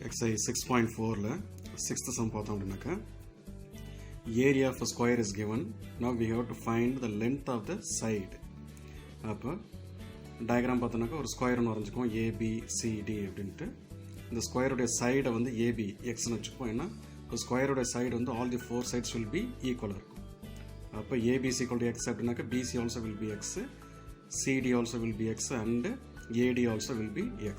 Exercise 6.4 6th sum பார்த்தோம் அப்படினாக்க area of a square is given. Now we have to find the length of the side. அப்போ diagram பார்த்தோம்னாக்க ஒரு square ஒன்று வரைஞ்சிக்குவோம் ABCD அப்படின்ட்டு. இந்த ஸ்கொயருடைய சைடை வந்து AB எக்ஸ்னு வச்சுப்போம். ஏன்னா இப்போ ஸ்கொயருடைய சைடு வந்து all the four sides will be ஈக்குவலாக இருக்கும். அப்போ AB is equal to x அப்படின்னாக்க BC also will be x, CD also will be x and AD also will be x.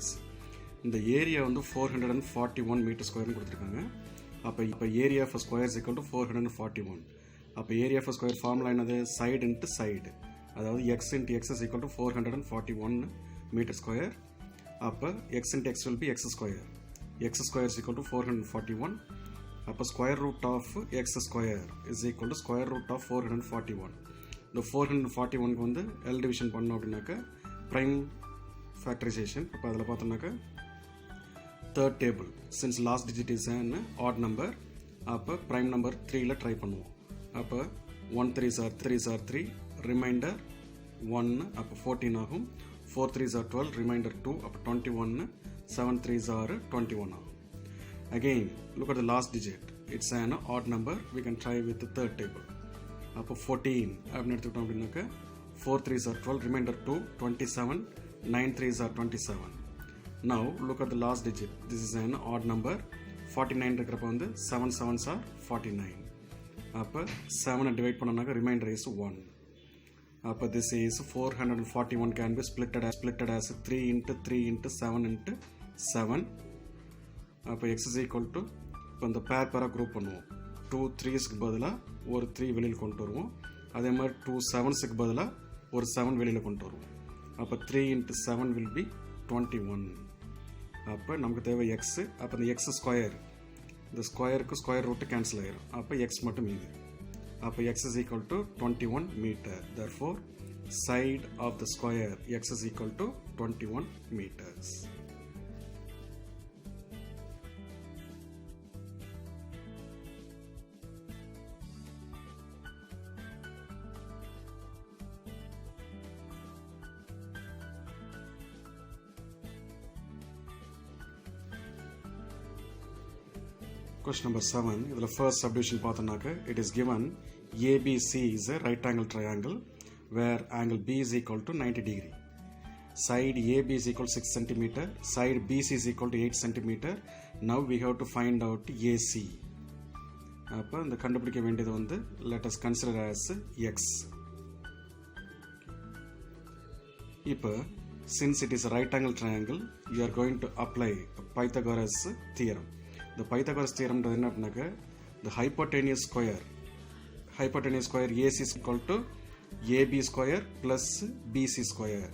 இந்த ஏரியா வந்து 441 மீட்டர் ஸ்கொயர்னு கொடுத்துருக்காங்க. அப்போ area of square is equal to 441. அப்போ ஏரியா ஆஃப் ஸ்கொயர் ஃபார்முலா என்னது? Side into side, அதாவது x into x is equal to 441 metre square. அப்போ x into x will be x square. X square is equal to 441. அப்போ square root of x square is equal to square root of 441. இந்த 441க்கு வந்து L division பண்ணோம் அப்படின்னாக்க prime factorisation. அப்போ அதில் பார்த்தோம்னாக்க third table, since last digit is an odd number, அப்போ prime number 3ல try பண்ணுவோம். அப்போ 1 3s are 3s are 3, remainder 1, அப்போ 14 ஆகும். 4 3s are 12, remainder 2, அப்போ 21, 7 3s are 21 ஆகும். Again look at the last digit, it's an odd number, we can try with the third table. அப்போ 14 அப்படின்னு எடுத்துக்கிட்டோம் அப்படின்னாக்க 4 3s are 12, remainder 2, 27, 9 3s are 27. Now look at the last digit, this is an odd number. 49 இருக்கிறப்ப வந்து 7 7s are 49. அப்போ 7 divide பண்ணோம்னாக்க reminder is 1. அப்போ this is 441 can be splitted as 3 into 3 into 7 into 7. அப்போ x is equal to, இப்போ இந்த பேராக group பண்ணுவோம். 2 3ஸ்க்கு பதிலாக ஒரு 3 வெளியில் கொண்டு வருவோம். அதே மாதிரி 2 7ஸ்க்கு பதிலாக ஒரு 7 வெளியில் கொண்டு வருவோம். அப்போ 3 into 7 will be 21. அப்போ நமக்கு தேவை எக்ஸு. அப்போ இந்த எக்ஸ் ஸ்கொயர், இந்த ஸ்கொயருக்கு ஸ்கொயர் ரூட்டு கேன்சல் ஆகிடும். அப்போ எக்ஸ் மட்டும் மீது. அப்போ x is equal to 21 metre. Therefore side of the square x is equal to 21 metres. Question number 7, இதில் first subdivision பார்த்தோம்னாக்க it is given ABC is a right angle triangle where angle B is equal to 90 degree. Side AB is equal to 6 cm, side BC is equal to 8 cm. Now we have to find out AC. அப்போ இந்த கண்டுபிடிக்க வேண்டியது வந்து let us consider as X. இப்போ since it is a right angle triangle, you are going to apply Pythagoras theorem. இந்த Pythagoras தியரம்ன்றது என்ன அப்படின்னாக்க the hypotenuse square AC is equal to AB square plus BC square.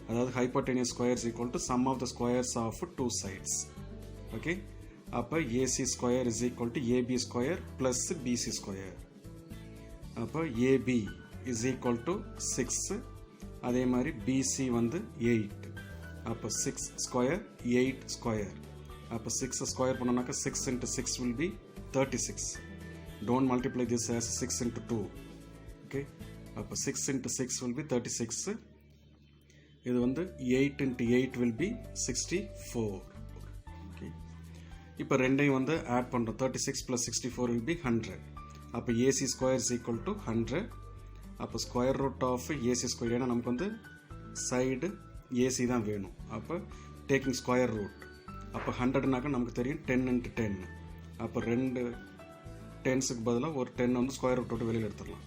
அதாவது hypotenuse square is equal to sum of the squares of two sides. Okay, அப்போ AC square is equal to AB square plus BC square. அப்போ AB is equal to 6, அதே மாதிரி BC வந்து 8. அப்போ 6 square 8 square. அப்போ 6 square பண்ணோம்னாக்க 6 into 6 will be 36. Don't multiply this as 6 into 2. Okay, அப்போ 6 into 6 will be 36. இது வந்து 8 into 8 will be 64. ஓகே, இப்போ ரெண்டையும் வந்து ஆட் பண்ணுறோம். 36 plus 64 will be 100. அப்போ AC square is equal to 100. அப்போ square root of AC square, ஏன்னா நமக்கு வந்து சைடு AC தான் வேணும். அப்போ டேக்கிங் ஸ்கொயர் ரூட், அப்போ 100னாக்க நமக்கு தெரியும் 10 into 10. அப்போ 2 10ஸ்க்கு பதிலாக ஒரு 10 வந்து ஸ்கொயர் ரூட் விட்டு வெளியில் எடுத்துடலாம்.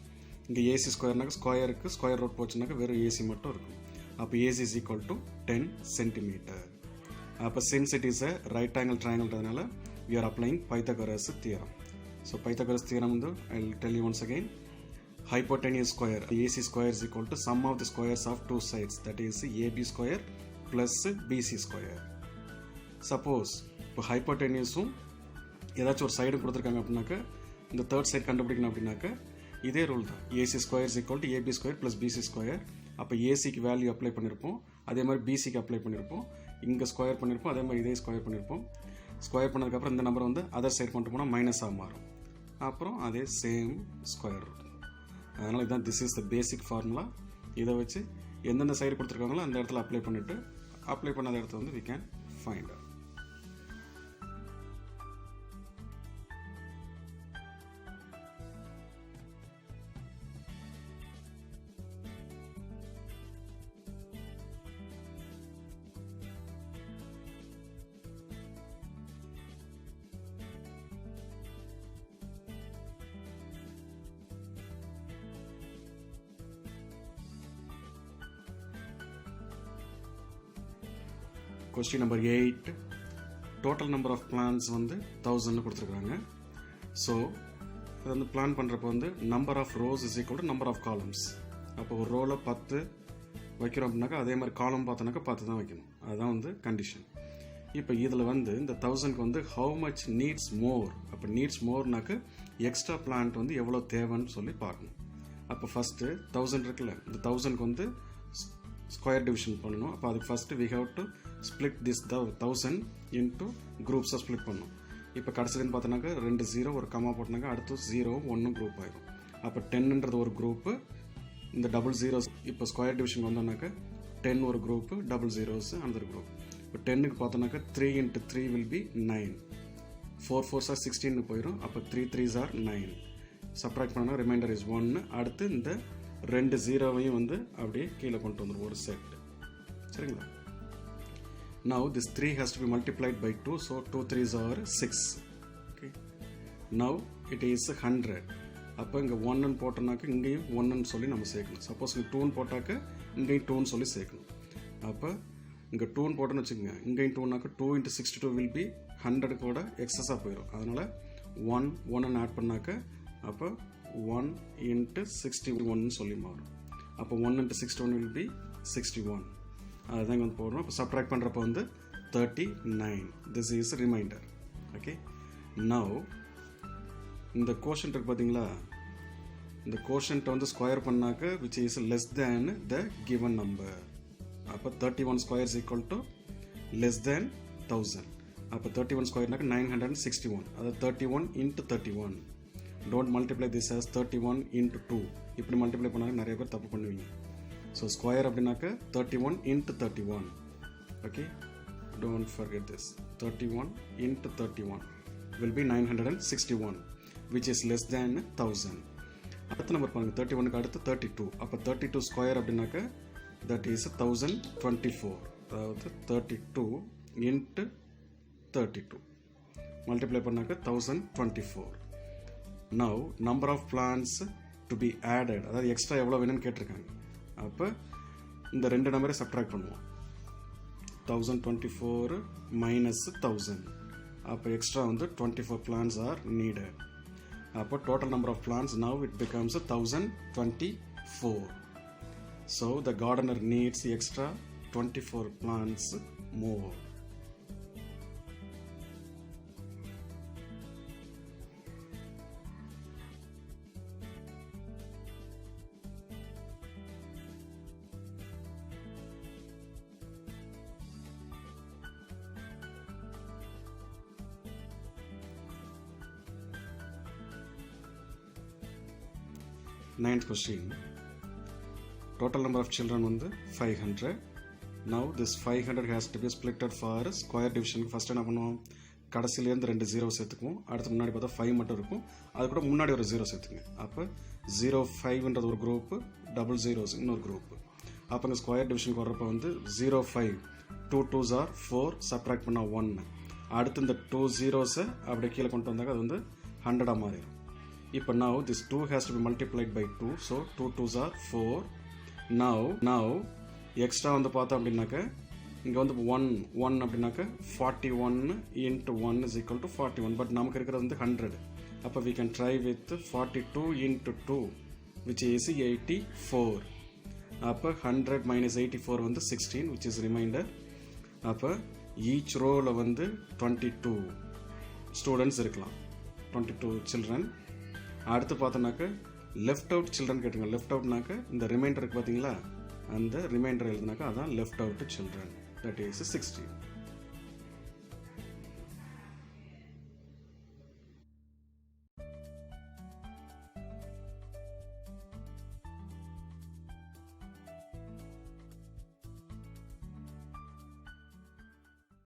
இங்கே ஏசி ஸ்கொயர்னாக்க ஸ்கொயருக்கு ஸ்கொயர் ரூட் போச்சுனாக்க வெறும் ஏசி மட்டும் இருக்கும். அப்போ AC is equal to 10 centimetre. அப்போ since it is a right angle ட்ரையாங்கிள்ன்றதுனால we are applying Pythagoras theorem. So Pythagoras theorem வந்து I will tell you once again. Hypotenuse square AC square is equal to sum of the squares of two sides, that is AB square plus BC square. Suppose இப்போ ஹைப்போடெனியூஸும் ஏதாச்சும் ஒரு side கொடுத்துருக்காங்க அப்படின்னாக்க இந்த third side கண்டுபிடிக்கணும் அப்படின்னாக்க இதே rule தான். AC square is equal to AB square plus BC square. அப்போ ஏசிக்கு வேல்யூ அப்ளை பண்ணியிருப்போம், அதே மாதிரி பிசிக்கு அப்ளை பண்ணியிருப்போம். இங்கே ஸ்கொயர் பண்ணியிருப்போம், அதே மாதிரி இதே ஸ்கொயர் பண்ணியிருப்போம். ஸ்கொயர் பண்ணதுக்கப்புறம் இந்த நம்பர் வந்து அதர் சைடு கொண்டு போனால் மைனஸாக மாறும். அப்புறம் அதே சேம் ஸ்கொயர் ரூட். அதனால் இதுதான் this is the basic formula. இதை வச்சு எந்தெந்த சைடு கொடுத்துருக்காங்களோ அந்த இடத்துல அப்ளை பண்ணிவிட்டு அப்ளை பண்ணாத இடத்துல வந்து we can find out. Question number 8 total number of plans வந்து 1000 கொடுத்துருக்காங்க. ஸோ அது வந்து பிளான் பண்ணுறப்போ வந்து number of rows is equal to number of columns. அப்போ ஒரு ரோவில் 10 வைக்கிறோம் அப்படின்னாக்கா அதே மாதிரி காலம் பார்த்தோன்னாக்கா 10 தான் வைக்கணும். அதுதான் வந்து கண்டிஷன். இப்போ இதில் வந்து இந்த 1000க்கு வந்து ஹவு மச் நீட்ஸ் மோர். அப்போ நீட்ஸ் மோர்னாக்க எக்ஸ்ட்ரா பிளான்ட் வந்து எவ்வளோ தேவைன்னு சொல்லி பார்க்கணும். அப்போ ஃபஸ்ட்டு 1000 இருக்குல்ல, இந்த 1000க்கு வந்து ஸ்கொயர் டிவிஷன் பண்ணணும். அப்போ அதுக்கு first we have to split this 1000 into குரூப்ஸாக ஸ்பிளிட் பண்ணணும். இப்போ கடைசிலேருந்து பார்த்தோன்னாக்கா 2 0 ஒரு கமா போட்டோன்னாக்கா அடுத்து 0 1 குரூப் ஆயிடும். அப்போ 10ன்றது ஒரு குரூப்பு, இந்த டபுள் ஜீரோஸ் இப்போ ஸ்கொயர் டிவிஷன் வந்தோம்னாக்கா 10 ஒரு குரூப்பு, டபுள் ஜீரோஸ் அந்த குரூப். இப்போ 10க்கு பார்த்தோன்னாக்கா 3 × 3 வில் பி 9, 4 4s are 16 போயிடும். அப்போ 3 3s are 9. சப்ராக்ட் பண்ணால் ரிமைண்டர் இஸ் 1. அடுத்து இந்த 2 0வையும் வந்து அப்படியே கீழே கொண்டு வந்துடும் ஒரு செட். சரிங்களா? Now this 3 has to be multiplied by 2, so 2 3s are 6. Okay. Now it is 100. அப்போ இங்கே 1ன்னு போட்டோம்னாக்க இங்கேயும் 1ன்னு சொல்லி நம்ம சேர்க்கணும். சப்போஸ் இங்கே 2ன்னு போட்டாக்க இங்கேயும் 2ன்னு சொல்லி சேர்க்கணும். அப்போ இங்கே 2ன்னு போட்டோன்னு வச்சுக்கோங்க, இங்கேயும் 2னாக்க 2 × 62 வில் பி 100 கூட எக்ஸஸாக போயிடும். அதனால் 1 ஆட் பண்ணாக்க அப்போ 1 × 61 சொல்லி மாறும். அப்போ 1 × 61 வில் பி 61. அதுதான் இங்கே வந்து போடுறோம். இப்போ சப்ராக்ட் பண்ணுறப்போ வந்து 39. This is reminder. Okay. Now இந்த கோஷன்ட் இருக்கு பார்த்தீங்களா, இந்த கோஷன்ட்டை வந்து ஸ்கொயர் பண்ணாக்க which is less than the given number. அப்போ 31 square is equal to less than 1000. அப்போ 31 ஸ்கொயர்னாக்க 961. அதாவது 31 × 31. Don't multiply this as 31 × 2. இப்படி மல்டிப்ளை பண்ணாக்க நிறைய பேர் தப்பு பண்ணுவீங்க. ஸோ ஸ்கொயர் அப்படின்னாக்க 31 × 31. Okay, don't forget this. 31 × 31 will be 961, which is less than 1000. அடுத்த நம்பர் பாருங்கள், 31க்கு அடுத்து 32. அப்போ 32 ஸ்கொயர் அப்படின்னாக்க that is 1024. அதாவது 32 × 32 மல்டிப்ளை பண்ணாக்க 1024. Now number of plants to be added, அதாவது எக்ஸ்ட்ரா எவ்வளோ வேணும்னு கேட்டிருக்காங்க. அப்போ இந்த 2 நம்பரை சப்ட்ராக்ட் பண்ணுவோம். 1024 minus 1000. அப்போ எக்ஸ்ட்ரா வந்து 24 plants are needed. அப்போ total number of plants now it becomes 1024. So the gardener needs extra 24 plants more. Ninth question. Total number of children வந்து 500. Now this 500 has to be splitted for square division. First என்ன பண்ணுவோம், கடைசிலேருந்து 2 0 சேர்த்துக்குவோம். அடுத்து முன்னாடி பார்த்தா 5 மட்டும் இருக்கும், அது கூட முன்னாடி ஒரு 0 சேர்த்துங்க. அப்போ 05ன்றது ஒரு குரூப்பு, டபுள் ஜீரோஸ் இன்னொரு குரூப்பு. அப்போ இந்த ஸ்கொயர் டிவிஷனுக்கு வர்றப்போ வந்து 05 2 2s are 4, சப்ராக்ட் பண்ணால் 1. அடுத்து இந்த 2 zeros அப்படியே கீழே கொண்டு வந்தாக்க அது வந்து 100 மாறிடும். இப்போ now this 2 has to be multiplied by 2, so 2 2s are 4. now extra வந்து பார்த்தோம் அப்படின்னாக்க இங்கே வந்து 1 அப்படின்னாக்க 41 × 1 is equal to 41. பட் நமக்கு இருக்கிறது வந்து 100. அப்போ we can try with 42 × 2 which is 84. அப்போ 100 minus 84 வந்து 16, which is remainder. அப்போ ஈச் ரோவில் வந்து 22 ஸ்டூடெண்ட்ஸ் இருக்கலாம், 22 children. அடுத்து பார்த்தோன்னாக்க லெஃப்ட் அவுட் சில்ட்ரன் கேட்டுங்க. லெஃப்ட் அவுட்னாக்க இந்த ரிமைண்டருக்கு பார்த்தீங்களா, அந்த ரிமைண்டர் எழுதுனாக்கா அதான் left out children, that is 16.